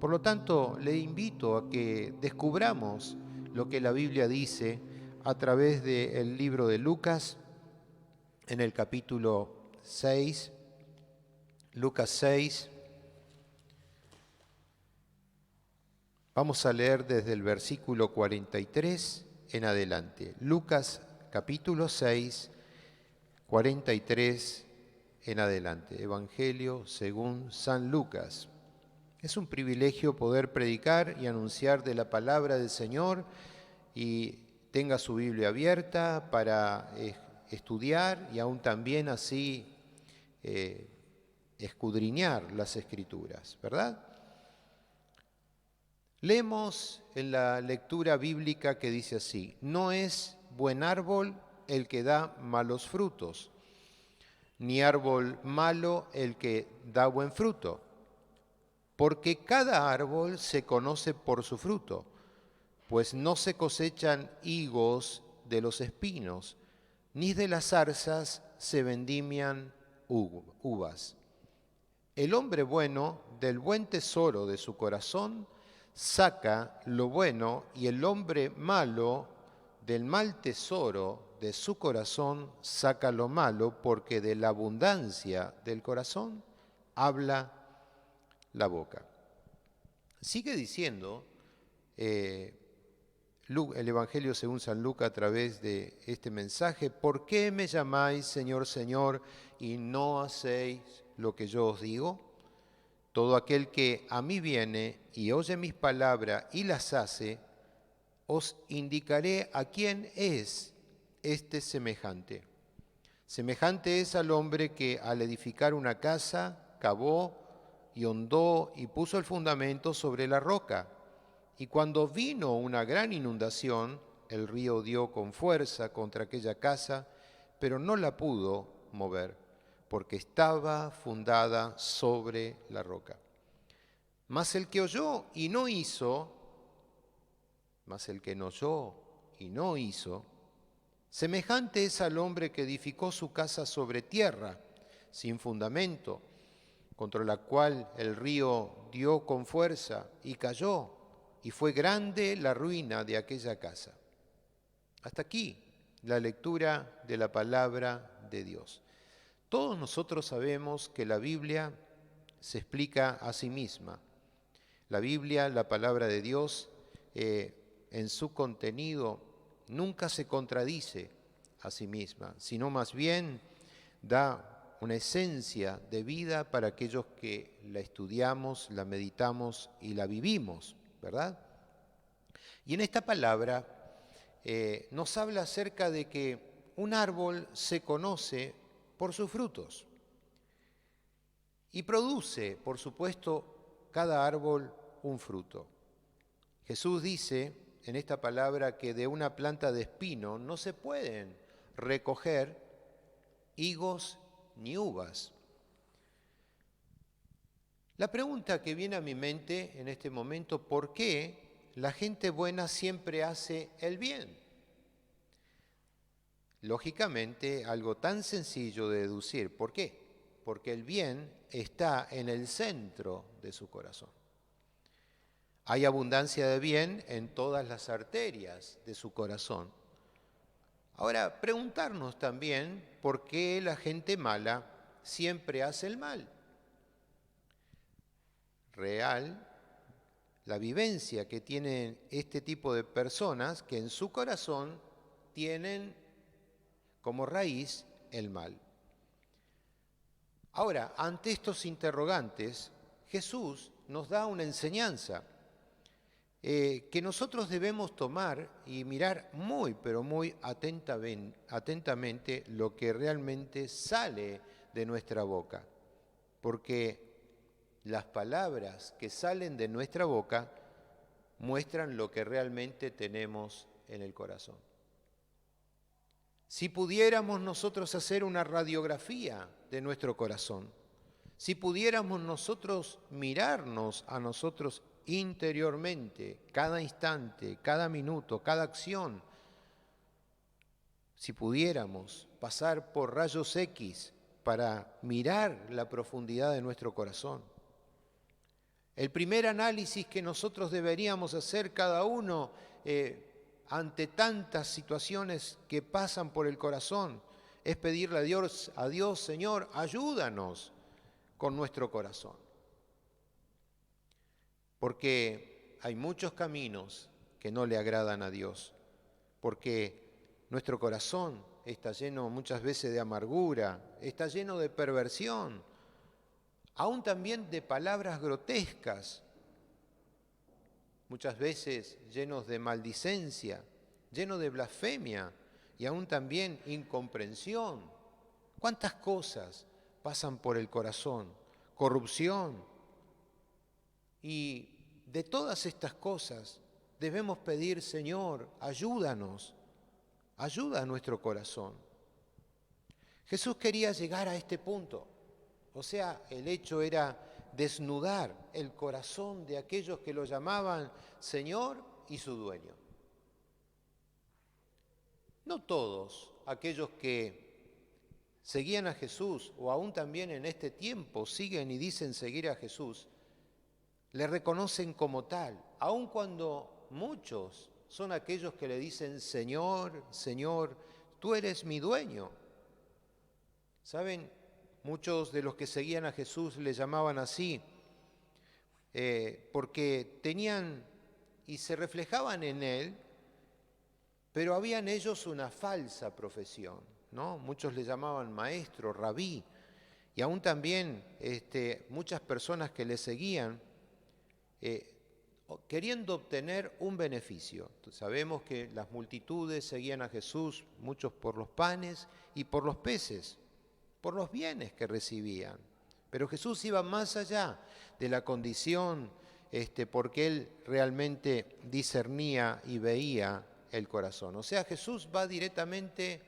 Por lo tanto, le invito a que descubramos lo que la Biblia dice a través del libro de Lucas, en el capítulo 6, Lucas 6. Vamos a leer desde el versículo 43 en adelante. Lucas capítulo 6, 43 en adelante. Evangelio según San Lucas. Es un privilegio poder predicar y anunciar de la palabra del Señor, y tenga su Biblia abierta para estudiar y aún también así escudriñar las Escrituras, ¿verdad? Leemos en la lectura bíblica que dice así: no es buen árbol el que da malos frutos, ni árbol malo el que da buen fruto, porque cada árbol se conoce por su fruto, pues no se cosechan higos de los espinos, ni de las zarzas se vendimian uvas. El hombre bueno del buen tesoro de su corazón saca lo bueno, y el hombre malo del mal tesoro de su corazón saca lo malo, porque de la abundancia del corazón habla la boca. Sigue diciendo el Evangelio según San Lucas a través de este mensaje: ¿por qué me llamáis Señor, Señor, y no hacéis lo que yo os digo? Todo aquel que a mí viene y oye mis palabras y las hace, os indicaré a quién es este semejante. Semejante es al hombre que al edificar una casa cavó y hondó y puso el fundamento sobre la roca. Y cuando vino una gran inundación, el río dio con fuerza contra aquella casa, pero no la pudo mover, porque estaba fundada sobre la roca. Mas el que oyó y no hizo, mas el que no oyó y no hizo, semejante es al hombre que edificó su casa sobre tierra, sin fundamento, contra la cual el río dio con fuerza y cayó, y fue grande la ruina de aquella casa. Hasta aquí la lectura de la palabra de Dios. Todos nosotros sabemos que la Biblia se explica a sí misma. La Biblia, la palabra de Dios, en su contenido nunca se contradice a sí misma, sino más bien da una esencia de vida para aquellos que la estudiamos, la meditamos y la vivimos, ¿verdad? Y en esta palabra nos habla acerca de que un árbol se conoce por sus frutos y produce, por supuesto, cada árbol un fruto. Jesús dice en esta palabra que de una planta de espino no se pueden recoger higos ni uvas. La pregunta que viene a mi mente en este momento: ¿por qué la gente buena siempre hace el bien? Lógicamente, algo tan sencillo de deducir. ¿Por qué? Porque el bien está en el centro de su corazón. Hay abundancia de bien en todas las arterias de su corazón. Ahora, preguntarnos también por qué la gente mala siempre hace el mal. Real, la vivencia que tienen este tipo de personas que en su corazón tienen como raíz el mal. Ahora, ante estos interrogantes, Jesús nos da una enseñanza que nosotros debemos tomar y mirar muy, pero muy atentamente lo que realmente sale de nuestra boca, porque las palabras que salen de nuestra boca muestran lo que realmente tenemos en el corazón. Si pudiéramos nosotros hacer una radiografía de nuestro corazón, si pudiéramos nosotros mirarnos a nosotros interiormente, cada instante, cada minuto, cada acción, si pudiéramos pasar por rayos X para mirar la profundidad de nuestro corazón, El primer análisis que nosotros deberíamos hacer cada uno ante tantas situaciones que pasan por el corazón es pedirle a Dios, Señor, ayúdanos con nuestro corazón. Porque hay muchos caminos que no le agradan a Dios, porque nuestro corazón está lleno muchas veces de amargura, está lleno de perversión, aún también de palabras grotescas, muchas veces llenos de maldicencia, lleno de blasfemia y aún también incomprensión. ¿Cuántas cosas pasan por el corazón? Corrupción. Y de todas estas cosas debemos pedir, Señor, ayúdanos, ayuda a nuestro corazón. Jesús quería llegar a este punto. O sea, el hecho era desnudar el corazón de aquellos que lo llamaban Señor y su dueño. No todos aquellos que seguían a Jesús, o aún también en este tiempo siguen y dicen seguir a Jesús, le reconocen como tal, aun cuando muchos son aquellos que le dicen, Señor, Señor, tú eres mi dueño. ¿Saben? Muchos de los que seguían a Jesús le llamaban así, porque tenían y se reflejaban en él, pero había en ellos una falsa profesión, ¿no? Muchos le llamaban maestro, rabí, y aún también muchas personas que le seguían, queriendo obtener un beneficio. Sabemos que las multitudes seguían a Jesús, muchos por los panes y por los peces, por los bienes que recibían. Pero Jesús iba más allá de la condición, porque Él realmente discernía y veía el corazón. O sea, Jesús va directamente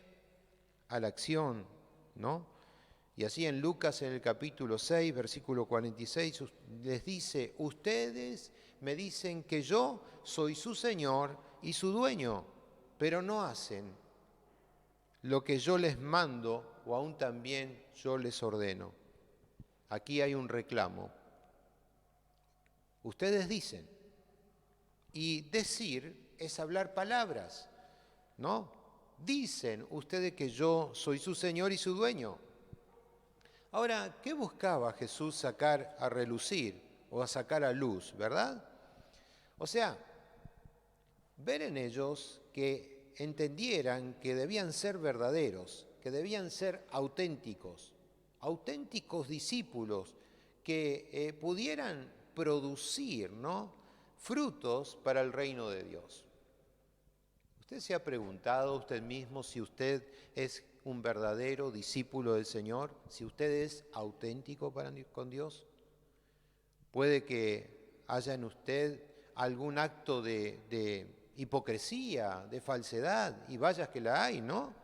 a la acción, ¿no? Y así en Lucas, en el capítulo 6, versículo 46, les dice, ustedes me dicen que yo soy su Señor y su dueño, pero no hacen lo que yo les mando o aún también yo les ordeno. Aquí hay un reclamo. Ustedes dicen, y decir es hablar palabras, ¿no? Dicen ustedes que yo soy su Señor y su dueño. Ahora, ¿qué buscaba Jesús sacar a relucir o a sacar a luz, verdad? O sea, ver en ellos que entendieran que debían ser verdaderos, que debían ser auténticos, auténticos discípulos que pudieran producir, ¿no?, frutos para el reino de Dios. ¿Usted se ha preguntado usted mismo si usted es un verdadero discípulo del Señor, si usted es auténtico con Dios? Puede que haya en usted algún acto de hipocresía, de falsedad, y vaya que la hay, ¿no?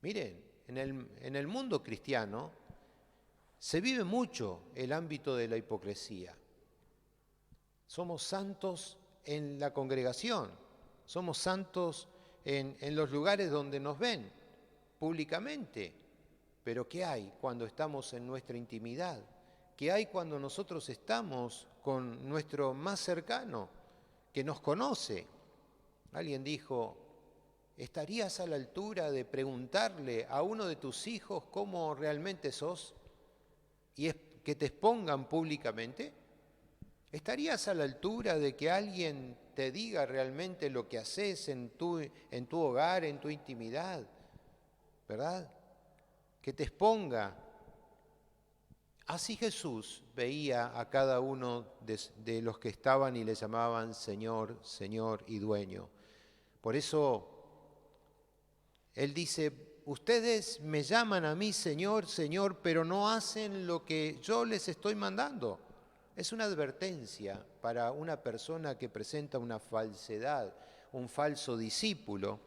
Miren, en el mundo cristiano se vive mucho el ámbito de la hipocresía. Somos santos en la congregación, somos santos en los lugares donde nos ven públicamente, pero ¿qué hay cuando estamos en nuestra intimidad? ¿Qué hay cuando nosotros estamos con nuestro más cercano, que nos conoce? Alguien dijo, ¿estarías a la altura de preguntarle a uno de tus hijos cómo realmente sos y es que te expongan públicamente? ¿Estarías a la altura de que alguien te diga realmente lo que haces en tu hogar, en tu intimidad? ¿Verdad? Que te exponga. Así Jesús veía a cada uno de los que estaban y le llamaban Señor, Señor y Dueño. Por eso Él dice, ustedes me llaman a mí Señor, Señor, pero no hacen lo que yo les estoy mandando. Es una advertencia para una persona que presenta una falsedad, un falso discípulo,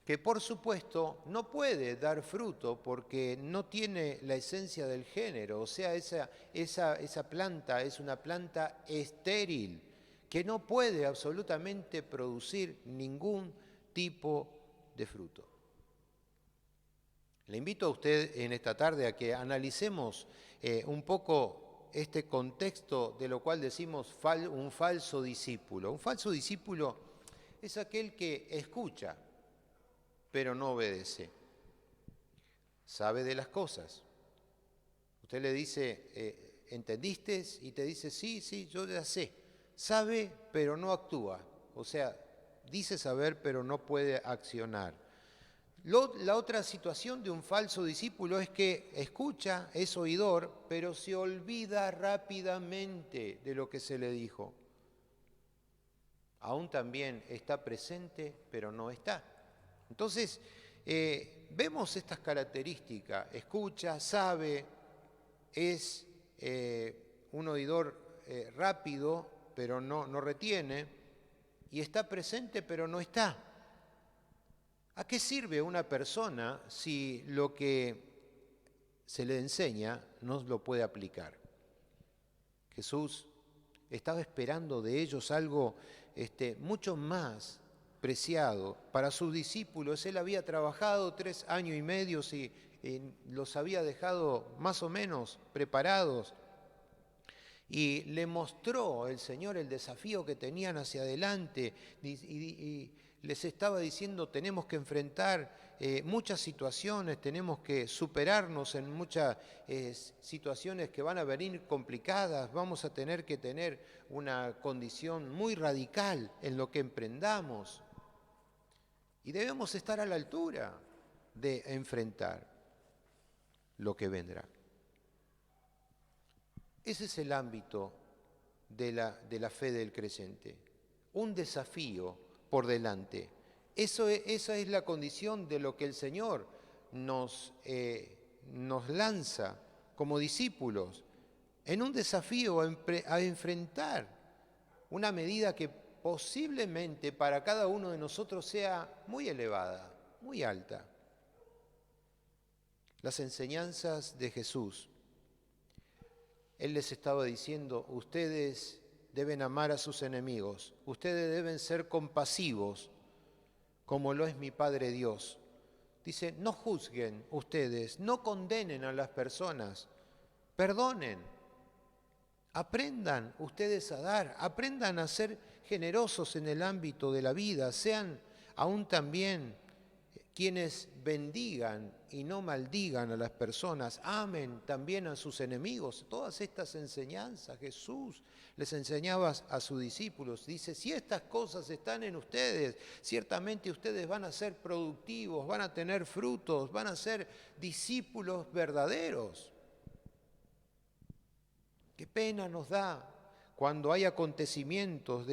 que por supuesto no puede dar fruto porque no tiene la esencia del género, o sea, esa planta es una planta estéril, que no puede absolutamente producir ningún tipo de fruto. Le invito a usted en esta tarde a que analicemos un poco este contexto de lo cual decimos un falso discípulo. Un falso discípulo es aquel que escucha, pero no obedece. Sabe de las cosas. Usted le dice, ¿entendiste? Y te dice, sí, yo ya sé. Sabe, pero no actúa. O sea, dice saber, pero no puede accionar. La otra situación de un falso discípulo es que escucha, es oidor, pero se olvida rápidamente de lo que se le dijo. Aún también está presente, pero no está. Entonces, vemos estas características. Escucha, sabe, es un oidor rápido, pero no retiene, y está presente, pero no está. ¿A qué sirve una persona si lo que se le enseña no lo puede aplicar? Jesús estaba esperando de ellos algo mucho más preciado. Para sus discípulos, Él había trabajado 3 años y medio y los había dejado más o menos preparados. Y le mostró el Señor el desafío que tenían hacia adelante y les estaba diciendo, tenemos que enfrentar muchas situaciones, tenemos que superarnos en muchas situaciones que van a venir complicadas, vamos a tener que tener una condición muy radical en lo que emprendamos. Y debemos estar a la altura de enfrentar lo que vendrá. Ese es el ámbito de la fe del creyente. Un desafío por delante. Esa es la condición de lo que el Señor nos lanza como discípulos en un desafío a enfrentar una medida que posiblemente para cada uno de nosotros sea muy elevada, muy alta. Las enseñanzas de Jesús. Él les estaba diciendo, ustedes deben amar a sus enemigos, ustedes deben ser compasivos, como lo es mi Padre Dios. Dice, no juzguen ustedes, no condenen a las personas, perdonen, aprendan ustedes a dar, aprendan a ser generosos en el ámbito de la vida, sean aún también quienes bendigan y no maldigan a las personas, amen también a sus enemigos. Todas estas enseñanzas Jesús les enseñaba a sus discípulos. Dice, si estas cosas están en ustedes, ciertamente ustedes van a ser productivos, van a tener frutos, van a ser discípulos verdaderos. Qué pena nos da cuando hay acontecimientos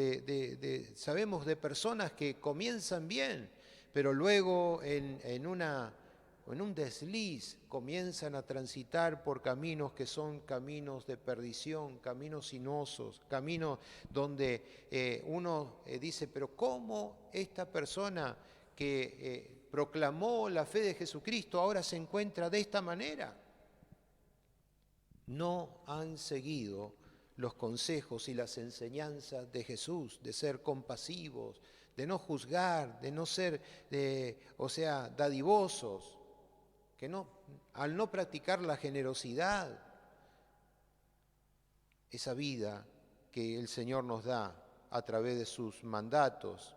sabemos de personas que comienzan bien, pero luego en un desliz comienzan a transitar por caminos que son caminos de perdición, caminos sinuosos, caminos donde uno dice, pero ¿cómo esta persona que proclamó la fe de Jesucristo ahora se encuentra de esta manera? No han seguido los consejos y las enseñanzas de Jesús, de ser compasivos, de no juzgar, de no ser, dadivosos, que al no practicar la generosidad, esa vida que el Señor nos da a través de sus mandatos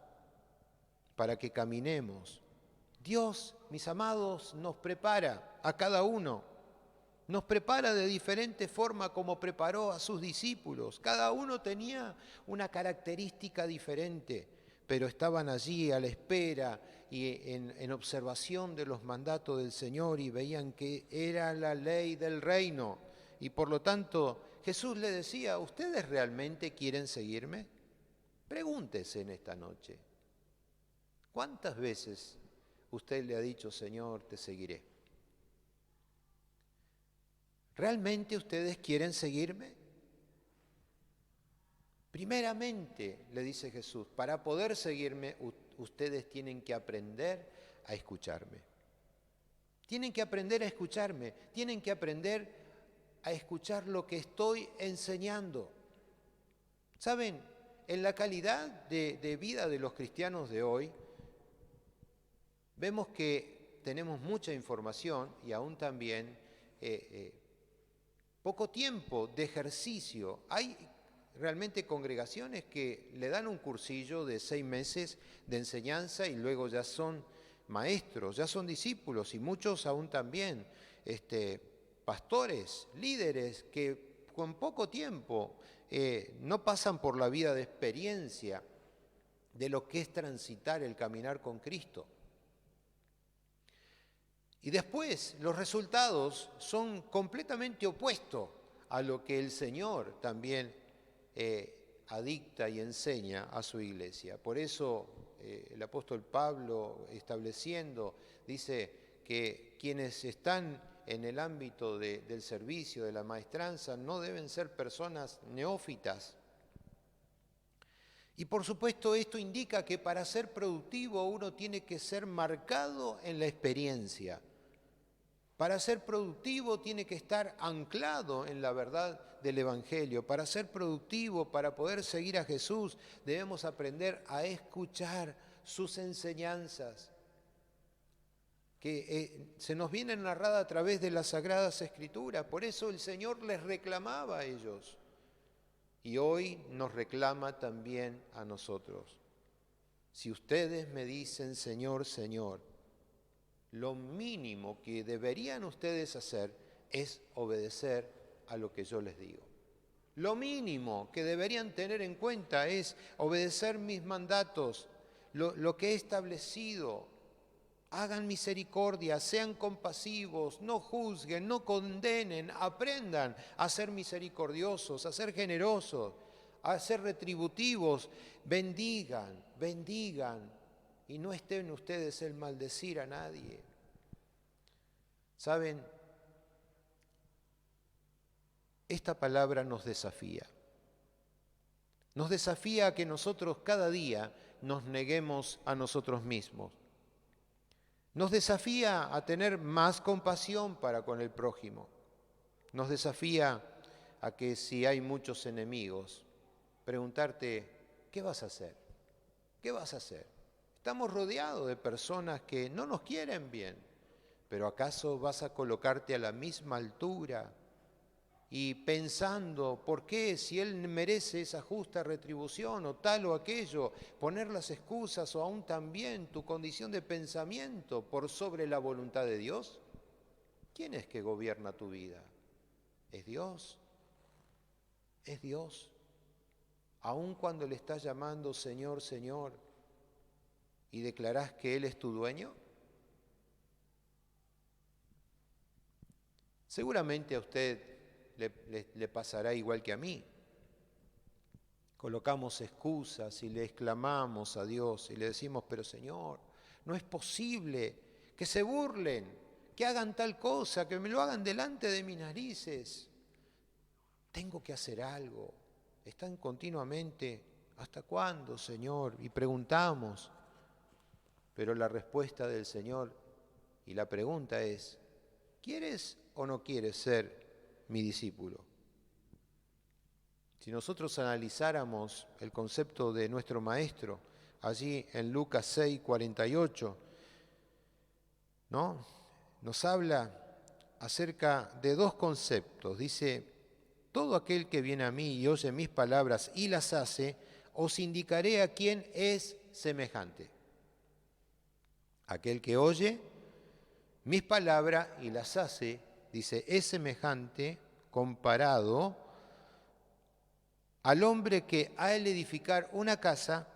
para que caminemos. Dios, mis amados, nos prepara a cada uno. Nos prepara de diferente forma como preparó a sus discípulos. Cada uno tenía una característica diferente, pero estaban allí a la espera y en observación de los mandatos del Señor y veían que era la ley del reino. Y por lo tanto Jesús le decía, ¿ustedes realmente quieren seguirme? Pregúntese en esta noche, ¿cuántas veces usted le ha dicho, Señor, te seguiré? ¿Realmente ustedes quieren seguirme? Primeramente, le dice Jesús, para poder seguirme, ustedes tienen que aprender a escucharme. Tienen que aprender a escucharme, tienen que aprender a escuchar lo que estoy enseñando. ¿Saben? En la calidad de vida de los cristianos de hoy, vemos que tenemos mucha información y aún también poco tiempo de ejercicio. Hay realmente congregaciones que le dan un cursillo de 6 meses de enseñanza y luego ya son maestros, ya son discípulos y muchos aún también, pastores, líderes que con poco tiempo no pasan por la vida de experiencia de lo que es transitar el caminar con Cristo. Y después los resultados son completamente opuestos a lo que el Señor también adicta y enseña a su iglesia. Por eso el apóstol Pablo, estableciendo, dice que quienes están en el ámbito del servicio, de la maestranza, no deben ser personas neófitas. Y por supuesto esto indica que para ser productivo uno tiene que ser marcado en la experiencia. Para ser productivo tiene que estar anclado en la verdad del Evangelio. Para ser productivo, para poder seguir a Jesús, debemos aprender a escuchar sus enseñanzas, que se nos vienen narradas a través de las Sagradas Escrituras. Por eso el Señor les reclamaba a ellos. Y hoy nos reclama también a nosotros. Si ustedes me dicen, Señor, Señor, lo mínimo que deberían ustedes hacer es obedecer a lo que yo les digo. Lo mínimo que deberían tener en cuenta es obedecer mis mandatos, lo que he establecido. Hagan misericordia, sean compasivos, no juzguen, no condenen, aprendan a ser misericordiosos, a ser generosos, a ser retributivos, bendigan y no estén ustedes el maldecir a nadie. ¿Saben? Esta palabra nos desafía. Nos desafía a que nosotros cada día nos neguemos a nosotros mismos. Nos desafía a tener más compasión para con el prójimo. Nos desafía a que si hay muchos enemigos, preguntarte, ¿qué vas a hacer? ¿Qué vas a hacer? Estamos rodeados de personas que no nos quieren bien, pero ¿acaso vas a colocarte a la misma altura y pensando por qué, si él merece esa justa retribución o tal o aquello, poner las excusas o aún también tu condición de pensamiento por sobre la voluntad de Dios? ¿Quién es que gobierna tu vida? ¿Es Dios? ¿Es Dios? Aun cuando le estás llamando Señor, Señor, y declarás que Él es tu dueño. Seguramente a usted le pasará igual que a mí. Colocamos excusas y le exclamamos a Dios y le decimos, pero Señor, no es posible que se burlen, que hagan tal cosa, que me lo hagan delante de mis narices. Tengo que hacer algo. Están continuamente, ¿hasta cuándo, Señor? Y preguntamos, pero la respuesta del Señor y la pregunta es, ¿quieres o no quieres ser mi discípulo? Si nosotros analizáramos el concepto de nuestro Maestro, allí en Lucas 6:48, ¿no? Nos habla acerca de dos conceptos. Dice, todo aquel que viene a mí y oye mis palabras y las hace, os indicaré a quién es semejante. Aquel que oye mis palabras y las hace, dice, es semejante comparado al hombre que al edificar una casa,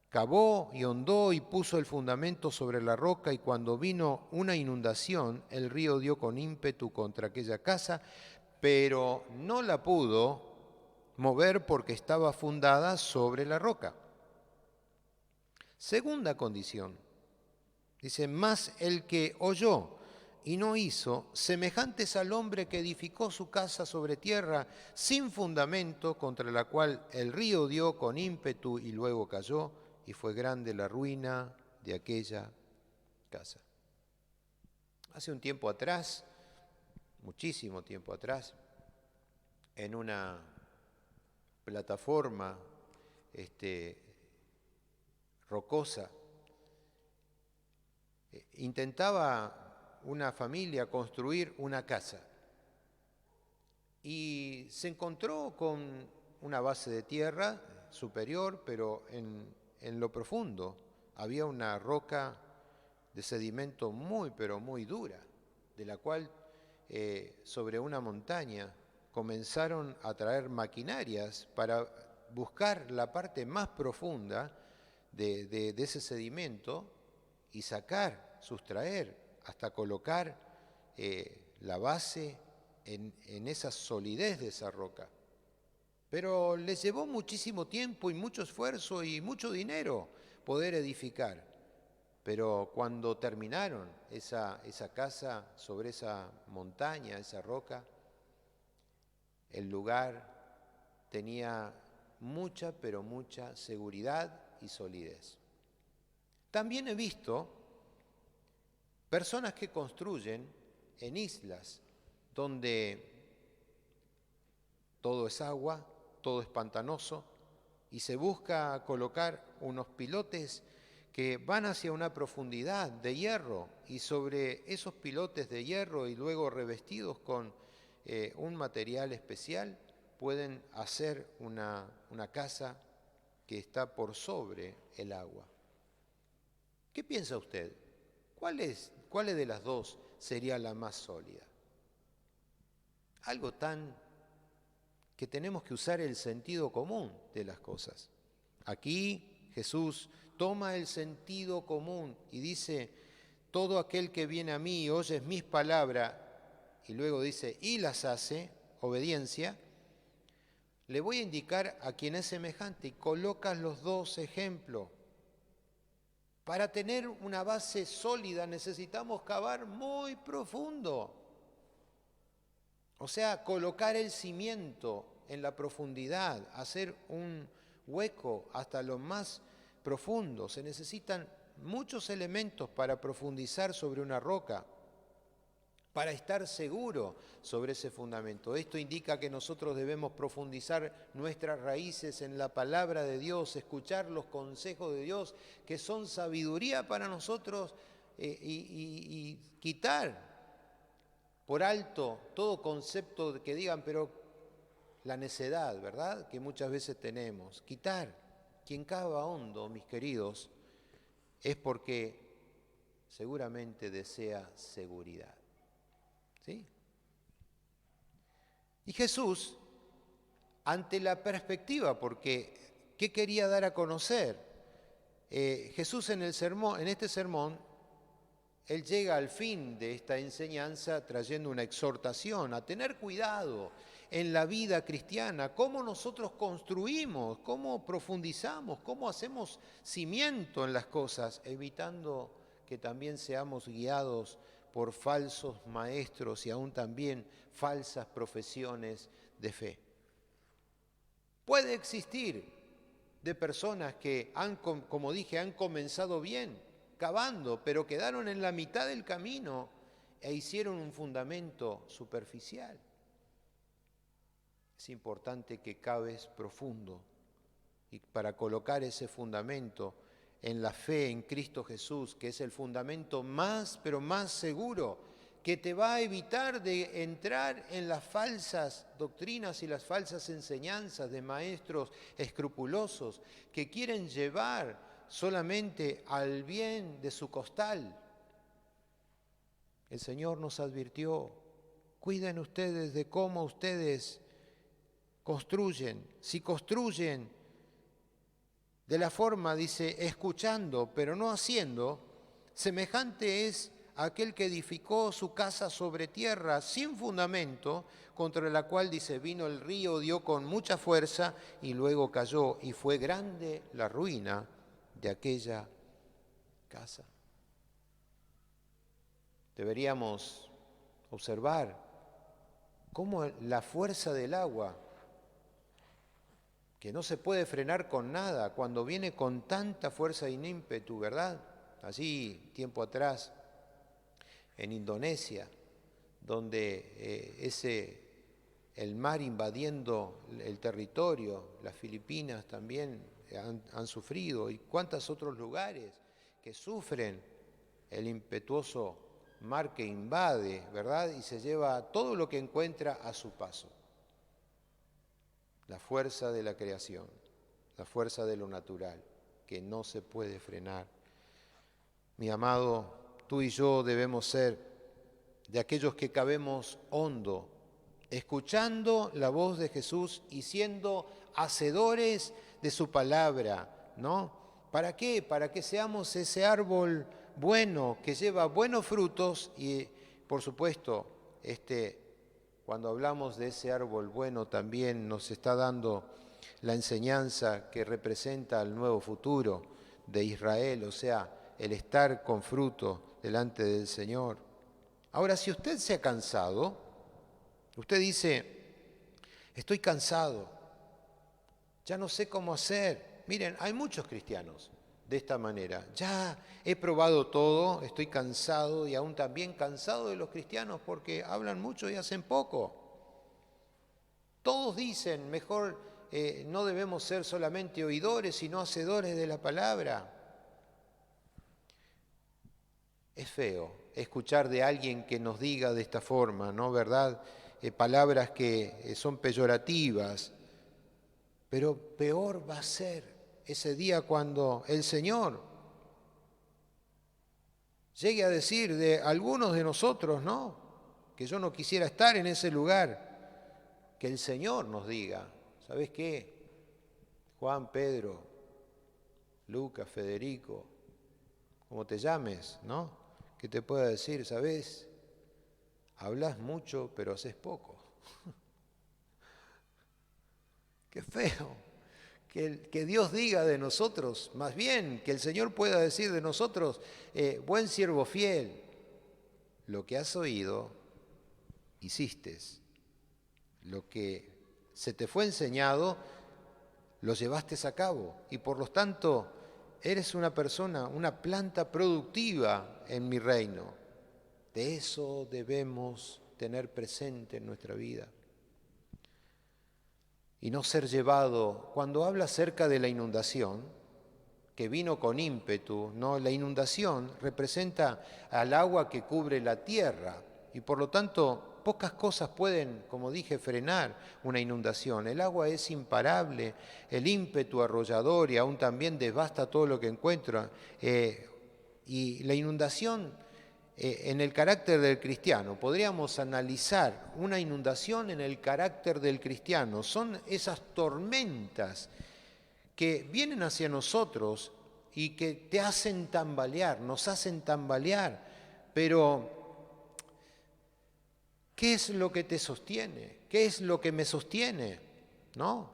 cavó y hondó y puso el fundamento sobre la roca, y cuando vino una inundación, el río dio con ímpetu contra aquella casa, pero no la pudo mover porque estaba fundada sobre la roca. Segunda condición, dice, mas el que oyó y no hizo, semejantes al hombre que edificó su casa sobre tierra sin fundamento, contra la cual el río dio con ímpetu y luego cayó, y fue grande la ruina de aquella casa. Hace un tiempo atrás, muchísimo tiempo atrás, en una plataforma rocosa, intentaba una familia construir una casa. y se encontró con una base de tierra superior, pero en lo profundo había una roca de sedimento muy, pero muy dura, de la cual sobre una montaña comenzaron a traer maquinarias para buscar la parte más profunda de ese sedimento y sacar, sustraer, hasta colocar la base en esa solidez de esa roca. Pero les llevó muchísimo tiempo y mucho esfuerzo y mucho dinero poder edificar. Pero cuando terminaron esa casa sobre esa montaña, esa roca, el lugar tenía mucha, pero mucha seguridad y solidez. También he visto personas que construyen en islas donde todo es agua, todo es pantanoso, y se busca colocar unos pilotes que van hacia una profundidad de hierro, y sobre esos pilotes de hierro y luego revestidos con un material especial pueden hacer una casa que está por sobre el agua. ¿Qué piensa usted? ¿Cuál de las dos sería la más sólida? Algo tan que tenemos que usar el sentido común de las cosas. Aquí Jesús toma el sentido común y dice, todo aquel que viene a mí y oye mis palabras, y luego dice, y las hace, obediencia, le voy a indicar a quien es semejante, y colocas los dos ejemplos. Para tener una base sólida necesitamos cavar muy profundo. O sea, colocar el cimiento en la profundidad, hacer un hueco hasta lo más profundo. Se necesitan muchos elementos para profundizar sobre una roca, para estar seguro sobre ese fundamento. Esto indica que nosotros debemos profundizar nuestras raíces en la palabra de Dios, escuchar los consejos de Dios, que son sabiduría para nosotros, y quitar por alto todo concepto que digan, pero la necedad, ¿verdad?, que muchas veces tenemos. Quitar. Quien cava hondo, mis queridos, es porque seguramente desea seguridad. ¿Sí? Y Jesús, ante la perspectiva, porque ¿qué quería dar a conocer? Jesús en este sermón, él llega al fin de esta enseñanza trayendo una exhortación a tener cuidado en la vida cristiana, cómo nosotros construimos, cómo profundizamos, cómo hacemos cimiento en las cosas, evitando que también seamos guiados por falsos maestros y aún también falsas profesiones de fe. Puede existir de personas que como dije, han comenzado bien, cavando, pero quedaron en la mitad del camino e hicieron un fundamento superficial. Es importante que caves profundo y para colocar ese fundamento en la fe en Cristo Jesús, que es el fundamento más, pero más seguro, que te va a evitar de entrar en las falsas doctrinas y las falsas enseñanzas de maestros escrupulosos que quieren llevar solamente al bien de su costal. El Señor nos advirtió, cuiden ustedes de cómo ustedes construyen. Si construyen de la forma, dice, escuchando, pero no haciendo, semejante es aquel que edificó su casa sobre tierra sin fundamento, contra la cual, dice, vino el río, dio con mucha fuerza y luego cayó, y fue grande la ruina de aquella casa. Deberíamos observar cómo la fuerza del agua, que no se puede frenar con nada, cuando viene con tanta fuerza y ímpetu, ¿verdad? Allí, tiempo atrás, en Indonesia, donde el mar invadiendo el territorio, las Filipinas también han sufrido, y cuántos otros lugares que sufren el impetuoso mar que invade, ¿verdad? Y se lleva todo lo que encuentra a su paso. la fuerza de la creación, la fuerza de lo natural, que no se puede frenar. Mi amado, tú y yo debemos ser de aquellos que cabemos hondo, escuchando la voz de Jesús y siendo hacedores de su palabra, ¿no? ¿Para qué? Para que seamos ese árbol bueno, que lleva buenos frutos y, por supuesto, cuando hablamos de ese árbol bueno también nos está dando la enseñanza que representa el nuevo futuro de Israel, o sea, el estar con fruto delante del Señor. Ahora, si usted se ha cansado, usted dice, estoy cansado, ya no sé cómo hacer. Miren, hay muchos cristianos de esta manera. Ya he probado todo, estoy cansado y aún también cansado de los cristianos porque hablan mucho y hacen poco. Todos dicen, mejor no debemos ser solamente oidores, sino hacedores de la palabra. Es feo escuchar de alguien que nos diga de esta forma, ¿no? ¿Verdad? Palabras que son peyorativas, pero peor va a ser ese día cuando el Señor llegue a decir de algunos de nosotros, ¿no? Que yo no quisiera estar en ese lugar, que el Señor nos diga, ¿sabes qué? Juan, Pedro, Lucas, Federico, como te llames, ¿no? Que te pueda decir, ¿sabes? Hablas mucho, pero haces poco. Qué feo. Que Dios diga de nosotros, más bien, que el Señor pueda decir de nosotros, buen siervo fiel, lo que has oído, hiciste. Lo que se te fue enseñado, lo llevaste a cabo. Y por lo tanto, eres una persona, una planta productiva en mi reino. De eso debemos tener presente en nuestra vida. Y no ser llevado, cuando habla acerca de la inundación, que vino con ímpetu, ¿no? La inundación representa al agua que cubre la tierra y por lo tanto pocas cosas pueden, como dije, frenar una inundación. El agua es imparable, el ímpetu arrollador y aún también devasta todo lo que encuentra. Y la inundación en el carácter del cristiano, podríamos analizar una inundación en el carácter del cristiano. Son esas tormentas que vienen hacia nosotros y que te hacen tambalear, nos hacen tambalear. Pero, ¿qué es lo que te sostiene? ¿Qué es lo que me sostiene? ¿No?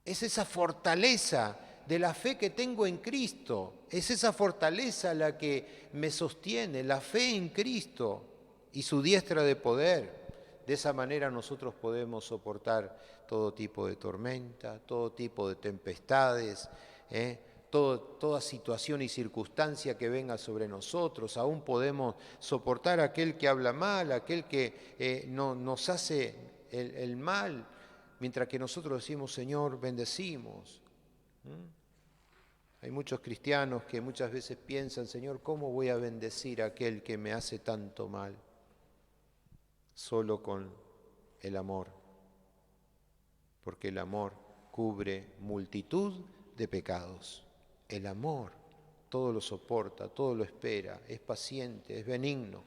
Es esa fortaleza de la fe que tengo en Cristo. Es esa fortaleza la que me sostiene, la fe en Cristo y su diestra de poder. De esa manera nosotros podemos soportar todo tipo de tormenta, todo tipo de tempestades, toda situación y circunstancia que venga sobre nosotros. Aún podemos soportar a aquel que habla mal, aquel que nos hace el mal, mientras que nosotros decimos, Señor, bendecimos. Hay muchos cristianos que muchas veces piensan, Señor, ¿cómo voy a bendecir a aquel que me hace tanto mal? Solo con el amor, porque el amor cubre multitud de pecados. El amor todo lo soporta, todo lo espera, es paciente, es benigno.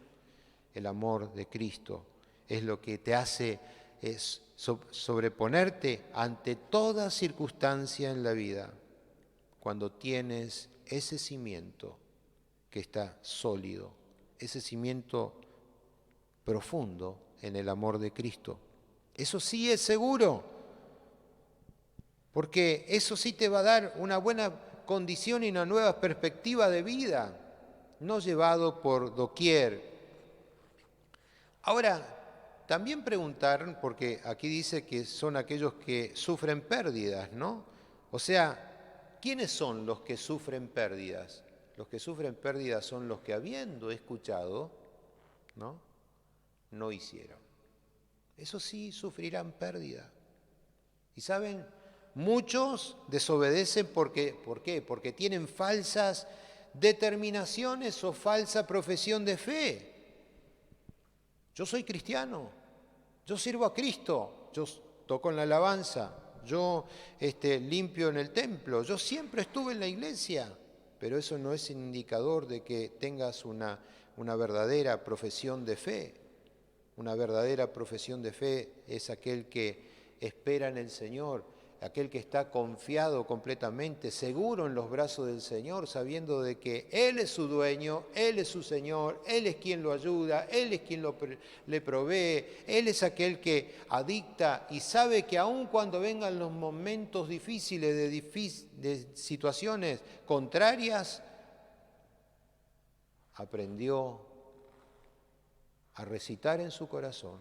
El amor de Cristo es lo que te hace sobreponerte ante toda circunstancia en la vida, cuando tienes ese cimiento que está sólido, ese cimiento profundo en el amor de Cristo. Eso sí es seguro, porque eso sí te va a dar una buena condición y una nueva perspectiva de vida, no llevado por doquier. Ahora, también preguntar, porque aquí dice que son aquellos que sufren pérdidas, ¿no? O sea, ¿quiénes son los que sufren pérdidas? Los que sufren pérdidas son los que, habiendo escuchado, no hicieron. Eso sí, sufrirán pérdida. Y saben, muchos desobedecen ¿por qué? Porque tienen falsas determinaciones o falsa profesión de fe. Yo soy cristiano, yo sirvo a Cristo, toco en la alabanza, yo limpio en el templo, yo siempre estuve en la iglesia, pero eso no es indicador de que tengas una verdadera profesión de fe. Una verdadera profesión de fe es aquel que espera en el Señor, aquel que está confiado completamente, seguro en los brazos del Señor, sabiendo de que Él es su dueño, Él es su Señor, Él es quien lo ayuda, Él es quien le provee, Él es aquel que adicta y sabe que aun cuando vengan los momentos difíciles de situaciones contrarias, aprendió a recitar en su corazón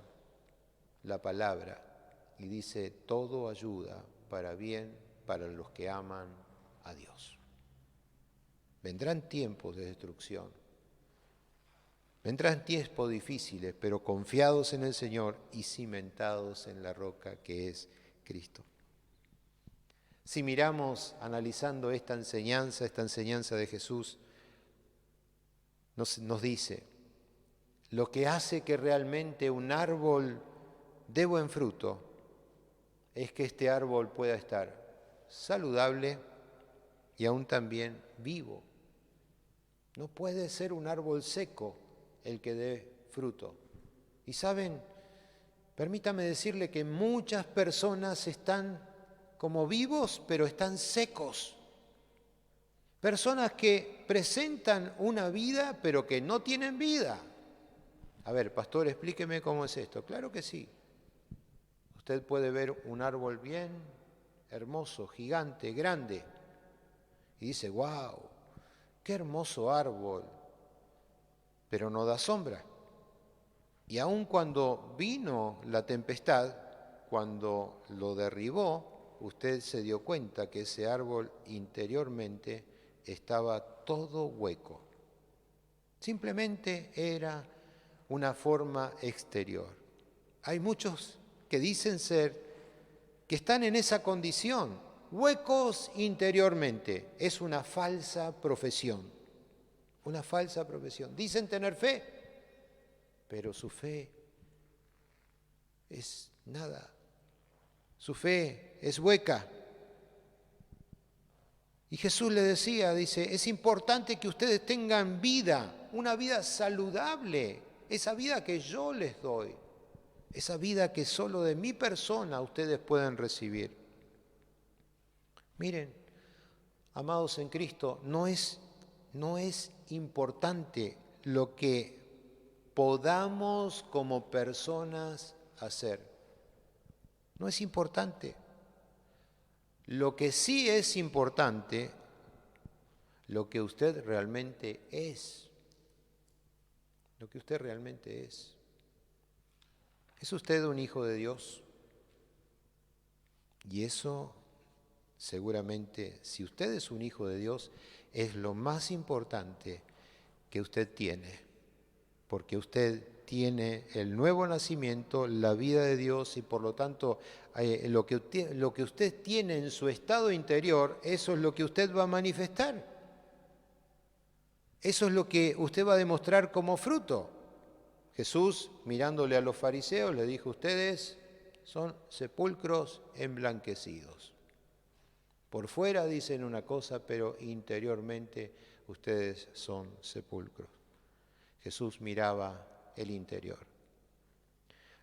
la palabra y dice, todo ayuda para bien para los que aman a Dios. Vendrán tiempos de destrucción, vendrán tiempos difíciles, pero confiados en el Señor y cimentados en la roca que es Cristo. Si miramos analizando esta enseñanza de Jesús, nos dice, lo que hace que realmente un árbol dé buen fruto es que este árbol pueda estar saludable y aún también vivo. No puede ser un árbol seco el que dé fruto. Y saben, permítame decirle que muchas personas están como vivos, pero están secos. Personas que presentan una vida, pero que no tienen vida. A ver, pastor, explíqueme cómo es esto. Claro que sí. Usted puede ver un árbol bien hermoso, gigante, grande, y dice, wow, qué hermoso árbol, pero no da sombra. Y aun cuando vino la tempestad, cuando lo derribó, usted se dio cuenta que ese árbol interiormente estaba todo hueco. Simplemente era una forma exterior. Hay muchos que dicen que están en esa condición, huecos interiormente. Es una falsa profesión, una falsa profesión. Dicen tener fe, pero su fe es nada. Su fe es hueca. Y Jesús le decía, dice, es importante que ustedes tengan vida, una vida saludable, esa vida que yo les doy, esa vida que solo de mi persona ustedes pueden recibir. Miren, amados en Cristo, no es importante lo que podamos como personas hacer. No es importante. Lo que sí es importante, lo que usted realmente es. Lo que usted realmente es. ¿Es usted un hijo de Dios? Y eso, seguramente, si usted es un hijo de Dios, es lo más importante que usted tiene. Porque usted tiene el nuevo nacimiento, la vida de Dios y por lo tanto lo que usted tiene en su estado interior, eso es lo que usted va a manifestar. Eso es lo que usted va a demostrar como fruto. Jesús, mirándole a los fariseos, le dijo, ustedes son sepulcros emblanquecidos. Por fuera dicen una cosa, pero interiormente ustedes son sepulcros. Jesús miraba el interior.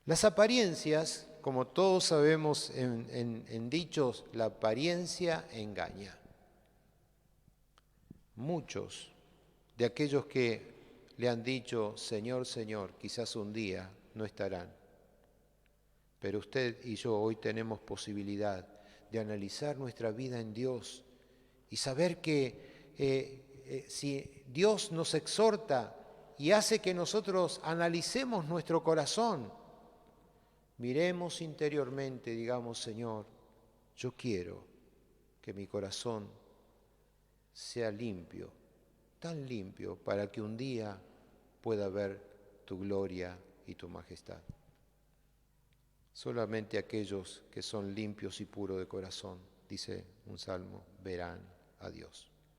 Las apariencias, como todos sabemos en dichos, la apariencia engaña. Muchos de aquellos que le han dicho, Señor, Señor, quizás un día no estarán. Pero usted y yo hoy tenemos posibilidad de analizar nuestra vida en Dios y saber que si Dios nos exhorta y hace que nosotros analicemos nuestro corazón, miremos interiormente, digamos, Señor, yo quiero que mi corazón sea limpio, tan limpio para que un día pueda ver tu gloria y tu majestad. Solamente aquellos que son limpios y puros de corazón, dice un salmo, verán a Dios.